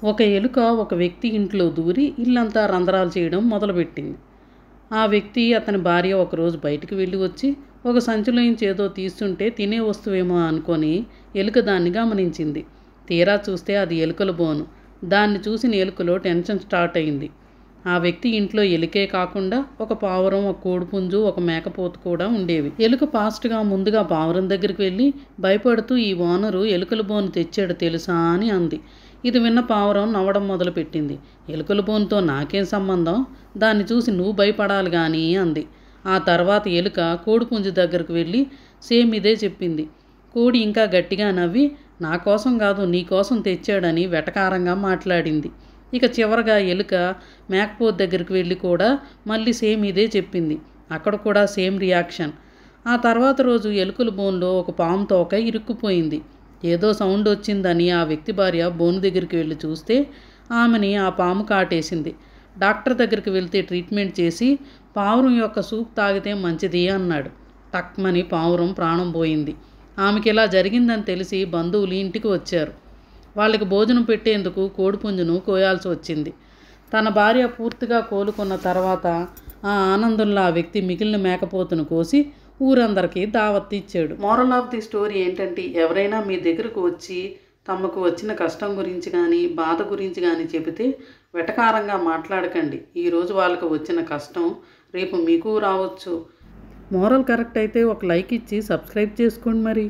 ఒక ఎలుక ఒక వ్యక్తి ఇంట్లో దూరి ఇల్లంతా రంధ్రాలు చేయడం మొదలుపెట్టింది. ఆ వ్యక్తి అతని భార్య ఒకరోజు బయటికి వెళ్ళి వచ్చి ఒక సంచిలోంచి ఏదో తీస్తుంటే తినే వస్తువేమో అనుకొని ఎలుక దాన్ని గమనించింది. తీరా చూస్తే అది ఎలుకల బోను. దాన్ని చూసిన ఎలుకలో టెన్షన్ స్టార్ట్ అయింది. ఆ వ్యక్తి ఇంట్లో ఎలుకే కాకుండా ఒక పావురం, ఒక కోడిపుంజు, ఒక మేకపోతు కూడా ఉండేవి. ఎలుక ఫాస్ట్గా ముందుగా పావురం దగ్గరికి వెళ్ళి భయపడుతూ, ఈ ఓనరు ఎలుకల బోను తెచ్చాడు తెలుసా అని అంది. ఇది విన్న పావురం నవ్వడం మొదలుపెట్టింది. ఎలుకల బోనుతో నాకేం సంబంధం, దాన్ని చూసి నువ్వు భయపడాలి కానీ అంది. ఆ తర్వాత ఎలుక కోడిపుంజు దగ్గరకు వెళ్ళి సేమ్ ఇదే చెప్పింది. కోడి ఇంకా గట్టిగా నవ్వి నా కోసం కాదు నీ కోసం తెచ్చాడని వెటకారంగా మాట్లాడింది. ఇక చివరగా ఎలుక మేకపోతు దగ్గరికి వెళ్ళి కూడా మళ్ళీ సేమ్ ఇదే చెప్పింది. అక్కడ కూడా సేమ్ రియాక్షన్. ఆ తర్వాత రోజు ఎలుకల బోన్లో ఒక పాము తోక ఇరుక్కుపోయింది. ఏదో సౌండ్ వచ్చిందని ఆ వ్యక్తి భార్య బోను దగ్గరికి వెళ్ళి చూస్తే ఆమెని ఆ పాము కాటేసింది. డాక్టర్ దగ్గరికి వెళ్తే ట్రీట్మెంట్ చేసి పావురం యొక్క సూప్ తాగితే మంచిది అన్నాడు. టక్మని పావురం ప్రాణం పోయింది. ఆమెకి ఇలా జరిగిందని తెలిసి బంధువులు ఇంటికి వచ్చారు. వాళ్ళకి భోజనం పెట్టేందుకు కోడిపుంజును కోయాల్సి వచ్చింది. తన భార్య పూర్తిగా కోలుకున్న తర్వాత ఆ ఆనందంలో ఆ వ్యక్తి మిగిలిన మేకపోతును కోసి ఊరందరికీ దావత్ ఇచ్చాడు. మోరల్ ఆఫ్ ది స్టోరీ ఏంటంటే, ఎవరైనా మీ దగ్గరకు వచ్చి తమకు వచ్చిన కష్టం గురించి కానీ బాధ గురించి కానీ చెబితే వెటకారంగా మాట్లాడకండి. ఈరోజు వాళ్ళకు వచ్చిన కష్టం రేపు మీకు రావచ్చు. మోరల్ కరెక్ట్ అయితే ఒక లైక్ ఇచ్చి సబ్స్క్రైబ్ చేసుకోండి మరి.